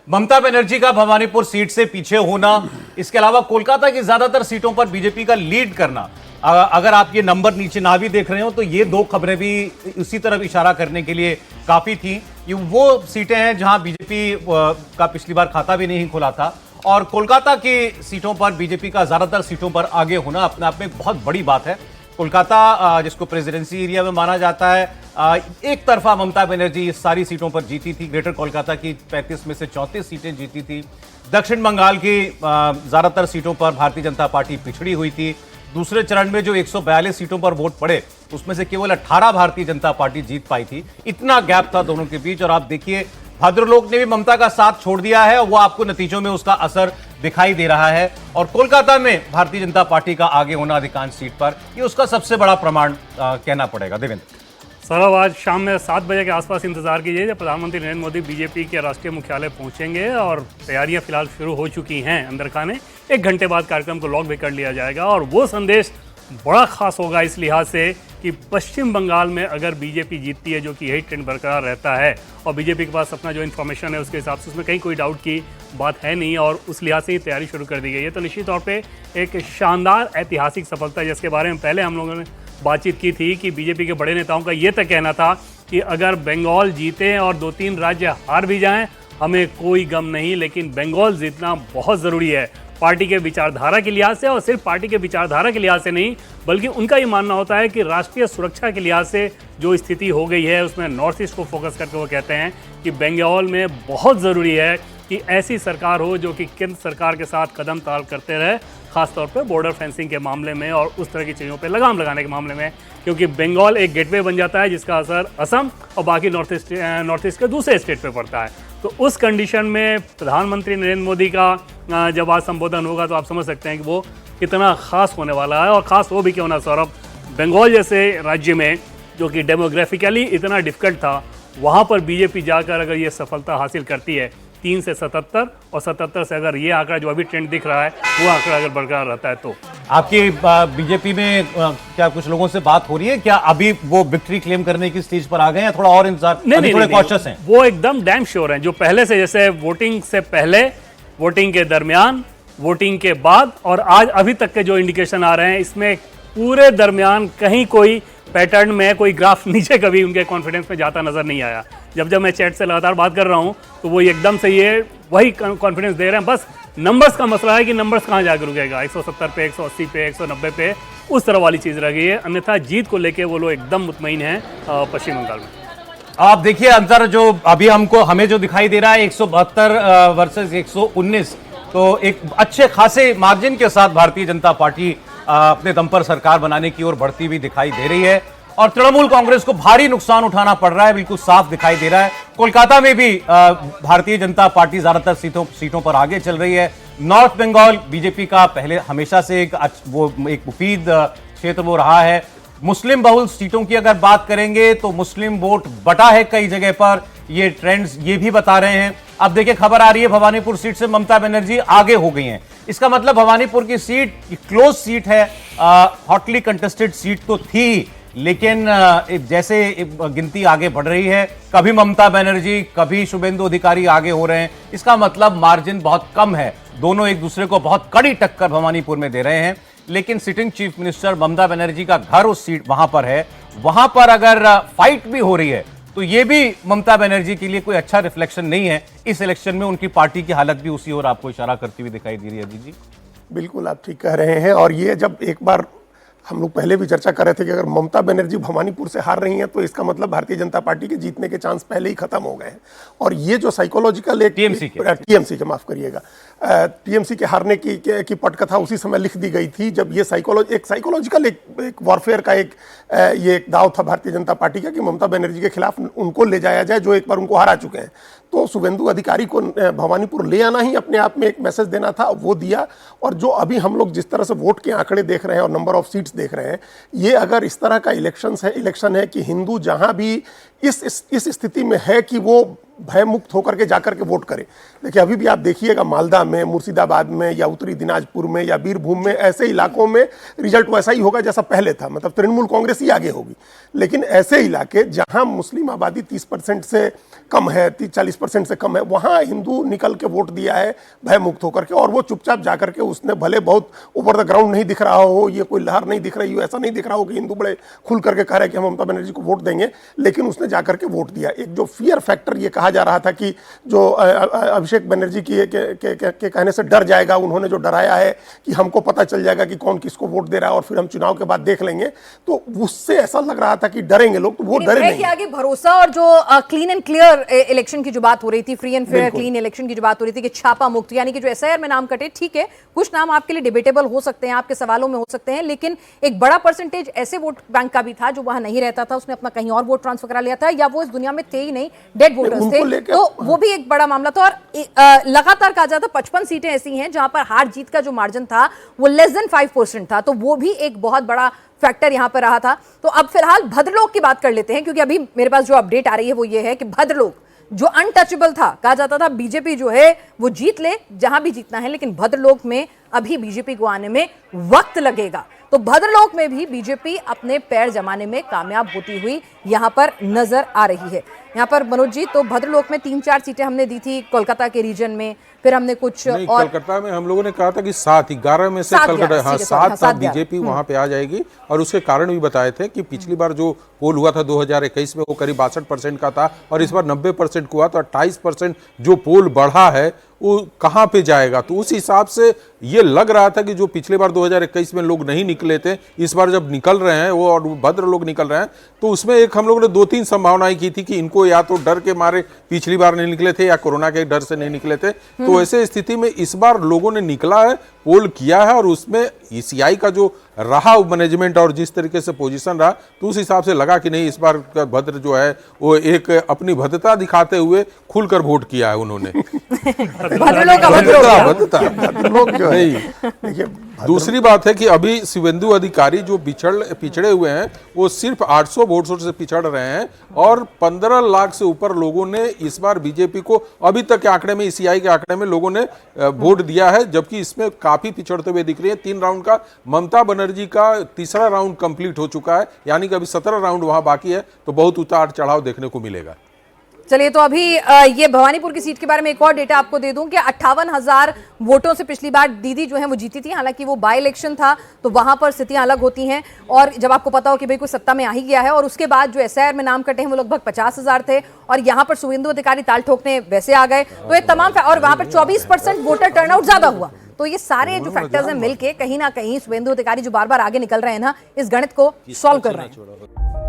ममता बनर्जी का भवानीपुर सीट से पीछे होना, इसके अलावा कोलकाता की ज्यादातर सीटों पर बीजेपी का लीड करना, अगर आप ये नंबर नीचे ना भी देख रहे हो तो ये दो खबरें भी उसी तरफ इशारा करने के लिए काफी थी। ये वो सीटें हैं जहां बीजेपी का पिछली बार खाता भी नहीं खुला था, और कोलकाता की सीटों पर बीजेपी का ज्यादातर सीटों पर आगे होना अपने आप में एक बहुत बड़ी बात है। कोलकाता जिसको प्रेसिडेंसी एरिया में माना जाता है, एक तरफा ममता बनर्जी इस सारी सीटों पर जीती थी। ग्रेटर कोलकाता की 35 में से 34 सीटें जीती थी। दक्षिण बंगाल की ज्यादातर सीटों पर भारतीय जनता पार्टी पिछड़ी हुई थी। दूसरे चरण में जो 142 सीटों पर वोट पड़े उसमें से केवल 18 भारतीय जनता पार्टी जीत पाई थी। इतना गैप था दोनों के बीच, और आप देखिए भद्रलोक ने भी ममता का साथ छोड़ दिया है, वो आपको नतीजों में उसका असर दिखाई दे रहा है। और कोलकाता में भारतीय जनता पार्टी का आगे होना अधिकांश सीट पर, ये उसका सबसे बड़ा प्रमाण कहना पड़ेगा। देवेंद्र सौरभ, आज शाम में 7 बजे के आसपास इंतजार कीजिए जब प्रधानमंत्री नरेंद्र मोदी बीजेपी के राष्ट्रीय मुख्यालय पहुंचेंगे, और तैयारियां फिलहाल शुरू हो चुकी हैं अंदर खाने। 1 घंटे बाद कार्यक्रम को लॉक भी कर लिया जाएगा, और वो संदेश बड़ा खास होगा इस लिहाज से कि पश्चिम बंगाल में अगर बीजेपी जीतती है, जो कि यही ट्रेंड बरकरार रहता है, और बीजेपी के पास अपना जो इन्फॉर्मेशन है उसके हिसाब से उसमें कहीं कोई डाउट की बात है नहीं, और उस लिहाज से ही तैयारी शुरू कर दी गई है। तो निश्चित तौर पे एक शानदार ऐतिहासिक सफलता, जिसके बारे में पहले हम लोगों ने बातचीत की थी कि बीजेपी के बड़े नेताओं का ये तक कहना था कि अगर बंगाल जीते और 2-3 राज्य हार भी जाएं, हमें कोई गम नहीं, लेकिन बंगाल जीतना बहुत ज़रूरी है पार्टी के विचारधारा के लिहाज से। और सिर्फ पार्टी के विचारधारा के लिहाज से नहीं, बल्कि उनका ये मानना होता है कि राष्ट्रीय सुरक्षा के लिहाज से जो स्थिति हो गई है उसमें नॉर्थ ईस्ट को फोकस करके वो कहते हैं कि बंगाल में बहुत ज़रूरी है कि ऐसी सरकार हो जो कि केंद्र सरकार के साथ कदम ताल करते रहे, खासतौर पे बॉर्डर फेंसिंग के मामले में और उस तरह की चीज़ों पे लगाम लगाने के मामले में, क्योंकि बंगाल एक गेटवे बन जाता है जिसका असर असम और बाकी नॉर्थ ईस्ट के दूसरे स्टेट पे पड़ता है। तो उस कंडीशन में प्रधानमंत्री नरेंद्र मोदी का जब आज संबोधन होगा तो आप समझ सकते हैं कि वो कितना खास होने वाला है। और ख़ास वो भी क्यों ना सौरभ, बंगाल जैसे राज्य में जो कि डेमोग्राफिकली इतना डिफिकल्ट था, वहाँ पर बीजेपी जाकर अगर ये सफलता हासिल करती है 3 से 77 और 77 से अगर ये आंकड़ा जो अभी ट्रेंड दिख रहा है वो आंकड़ा अगर बरकरार रहता है तो आपकी बीजेपी में क्या कुछ लोगों से बात हो रही है? क्या अभी वो विक्ट्री क्लेम करने की स्टेज पर आ गए हैं, थोड़ा और इंतजार, थोड़े कॉशियस हैं? वो एकदम डैम श्योर हैं। जो पहले से, जैसे वोटिंग से पहले, वोटिंग के दरमियान, वोटिंग के बाद और आज अभी तक के जो इंडिकेशन आ रहे हैं, इसमें पूरे दरमियान कहीं कोई पैटर्न में कोई ग्राफ नीचे कभी उनके कॉन्फिडेंस में जाता नजर नहीं आया। जब मैं चैट से लगातार बात कर रहा हूं तो वो एकदम से ये वही कॉन्फिडेंस दे रहे हैं। बस नंबर्स का मसला है कि नंबर्स कहां जाकर रुकेगा, 170 पे, 180 पे, 190 पे, उस तरह वाली चीज रह गई है। अन्यथा जीत को लेके वो लोग एकदम मुतमईन हैं पश्चिम बंगाल में। आप देखिए अंतर जो अभी हमें जो दिखाई दे रहा है 172 वर्सेस 119, तो एक अच्छे खासे मार्जिन के साथ भारतीय जनता पार्टी अपने दम पर सरकार बनाने की ओर बढ़ती हुई दिखाई दे रही है, और तृणमूल कांग्रेस को भारी नुकसान उठाना पड़ रहा है, बिल्कुल साफ दिखाई दे रहा है। कोलकाता में भी भारतीय जनता पार्टी ज्यादातर सीटों पर आगे चल रही है। नॉर्थ बंगाल बीजेपी का पहले हमेशा से एक मुफीद क्षेत्र वो रहा है। मुस्लिम बहुल सीटों की अगर बात करेंगे तो मुस्लिम वोट बटा है कई जगह पर, ये ट्रेंड्स ये भी बता रहे हैं। अब देखिए खबर आ रही है भवानीपुर सीट से ममता बनर्जी आगे हो गई हैं, इसका मतलब भवानीपुर की सीट क्लोज सीट है, हॉटली कंटेस्टेड सीट तो थी, लेकिन जैसे गिनती आगे बढ़ रही है, कभी ममता बनर्जी कभी शुभेंदु अधिकारी आगे हो रहे हैं, इसका मतलब मार्जिन बहुत कम है। दोनों एक दूसरे को बहुत कड़ी टक्कर भवानीपुर में दे रहे हैं, लेकिन sitting chief minister Mamata Banerjee का घर उस सीट वहां पर है, वहां पर अगर फाइट भी हो रही है तो ये भी ममता बनर्जी के लिए कोई अच्छा रिफ्लेक्शन नहीं है। इस इलेक्शन में उनकी पार्टी की हालत भी उसी ओर आपको इशारा करती हुई दिखाई दे रही है। जी बिल्कुल, आप ठीक कह रहे हैं। और ये जब एक बार हम लोग पहले भी चर्चा कर रहे थे कि अगर ममता बनर्जी भवानीपुर से हार रही हैं तो इसका मतलब भारतीय जनता पार्टी के जीतने के चांस पहले ही खत्म हो गए हैं। और ये जो साइकोलॉजिकल एक टीएमसी के माफ करिएगा, टीएमसी के हारने की पटकथा उसी समय लिख दी गई थी जब ये साइकोलॉजिकल एक वॉरफेयर का ये एक दाव था भारतीय जनता पार्टी का कि ममता बनर्जी के खिलाफ उनको ले जाया जाए जो एक बार उनको हरा चुके हैं। तो शुभेंदु अधिकारी को भवानीपुर ले आना ही अपने आप में एक मैसेज देना था, वो दिया। और जो अभी हम लोग जिस तरह से वोट के आंकड़े देख रहे हैं और नंबर ऑफ सीट्स देख रहे हैं, ये अगर इस तरह का इलेक्शन है कि हिंदू जहां भी इस स्थिति में है कि वो भय मुक्त होकर के जाकर के वोट करे। देखिए अभी भी आप देखिएगा मालदा में, मुर्शिदाबाद में या उत्तरी दिनाजपुर में या बीरभूम में, ऐसे इलाकों में रिजल्ट वैसा ही होगा जैसा पहले था, मतलब तृणमूल कांग्रेस ही आगे होगी। लेकिन ऐसे इलाके जहां मुस्लिम आबादी 30% से कम है, 40% से कम है, वहां हिंदू निकल के वोट दिया है भय मुक्त होकर के, और वो चुपचाप जाकर के, उसने भले बहुत ऊपर द ग्राउंड नहीं दिख रहा हो, ये कोई लहर नहीं दिख रही हो, ऐसा नहीं दिख रहा हो कि हिंदू बड़े खुल करके कह रहे कि हम ममता बनर्जी को वोट देंगे, लेकिन उसने जाकर के वोट दिया। एक जो फियर फैक्टर ये कहा जा रहा था कि जो अभिषेक बनर्जी के कहने से डर जाएगा, उन्होंने जो डराया है कि हमको पता चल जाएगा कि कौन किसको वोट दे रहा है और फिर हम चुनाव के बाद देख लेंगे, तो उससे ऐसा लग रहा था कि डरेंगे लोग, तो वो डरे नहीं। आगे भरोसा और जो क्लीन एंड क्लियर इलेक्शन की जो बात हो रही थी, free and fair clean election की जो बात हो रही थी कि छापा मुक्त, यानी कि जो एसआईआर में नाम कटे, ठीक है कुछ नाम आपके लिए डिबेटेबल हो सकते हैं, आपके सवालों में हो सकते हैं, लेकिन एक बड़ा परसेंटेज ऐसे वोट बैंक का भी था जो वहां नहीं रहता था, उसने अपना कहीं और वोट ट्रांसफर करा लिया था, या वो इस दुनिया में थे ही नहीं, डेड वोटर्स थे, तो वो भी एक बड़ा मामला था। और लगातार कहा जाता 55 सीटें ऐसी हैं जहां पर हार जीत का जो मार्जिन था वो लेस देन 5% था, तो वो भी एक बहुत बड़ा फैक्टर यहां पर रहा था। तो अब फिलहाल भद्रलोक की बात कर लेते हैं, क्योंकि अभी मेरे पास जो अपडेट आ रही है वो ये है कि भद्रलोक जो अनटचेबल था, कहा जाता था बीजेपी जो है वो जीत ले जहां भी जीतना है, लेकिन भद्रलोक में अभी बीजेपी को आने में वक्त लगेगा। तो भद्रलोक में भी बीजेपी अपने पैर जमाने में कामयाब होती हुई यहां पर नजर आ रही है। यहाँ पर मनोज जी, तो भद्रलोक में 3-4 सीटें हमने दी थी कोलकाता के रीजन में, फिर हमने कुछ और कोलकाता में हम लोगों ने कहा था कि 7-11 में से कलकत्ता, हाँ 7 बीजेपी वहां पे आ जाएगी, और उसके कारण भी बताए थे कि पिछली बार जो पोल हुआ था 2021 में वो करीब 62% का था और इस बार 90% हुआ, तो 28% जो पोल बढ़ा है वो कहाँ पे जाएगा। तो उस हिसाब से ये लग रहा था कि जो पिछले बार 2021 में लोग नहीं निकले थे, इस बार जब निकल रहे हैं वो, और भद्र लोग निकल रहे हैं, तो उसमें एक हम लोगों ने 2-3 संभावनाएं की थी कि इनको या तो डर के मारे पिछली बार नहीं निकले थे या कोरोना के डर से नहीं निकले थे, तो ऐसे स्थिति में इस बार लोगों ने निकला है, पोल किया है, और उसमें ईसीआई का जो रहा मैनेजमेंट और जिस तरीके से पोजीशन रहा, तो उस हिसाब से लगा कि नहीं इस बार का भद्र जो है वो एक अपनी भद्रता दिखाते हुए खुलकर वोट किया है उन्होंने। लोग जो है देखिए, दूसरी बात है कि अभी शिवेंदु अधिकारी जो पिछड़े हुए हैं वो सिर्फ 800 वोटों से पिछड़ रहे हैं, और 15 लाख से ऊपर लोगों ने इस बार बीजेपी को अभी तक के आंकड़े में, ईसीआई के आंकड़े में लोगों ने वोट दिया है, जबकि इसमें काफी पिछड़ते हुए दिख रही है। 3 राउंड का ममता बनर्जी का तीसरा राउंड कंप्लीट हो चुका है, यानी कि अभी 17 राउंड वहां बाकी है, तो बहुत उतार चढ़ाव देखने को मिलेगा। चलिए, तो अभी ये भवानीपुर की सीट के बारे में एक और डेटा आपको दे दूं कि 58,000 वोटों से पिछली बार दीदी जो है वो जीती थी। हालांकि वो बाय इलेक्शन था तो वहां पर स्थितियां अलग होती हैं, और जब आपको पता हो कि भाई कोई सत्ता में आ ही गया है, और उसके बाद जो एसआईआर में नाम कटे हैं वो लगभग 50,000 थे, और यहाँ पर शुवेंदु अधिकारी ताल ठोकने वैसे आ गए, तो ये तमाम, और वहां पर 24% वोटर टर्नआउट ज्यादा हुआ। तो ये सारे जो फैक्टर्स हैं मिलके कहीं ना कहीं शुवेंदु अधिकारी जो बार बार आगे निकल रहे हैं ना, इस गणित को सॉल्व कर रहे हैं।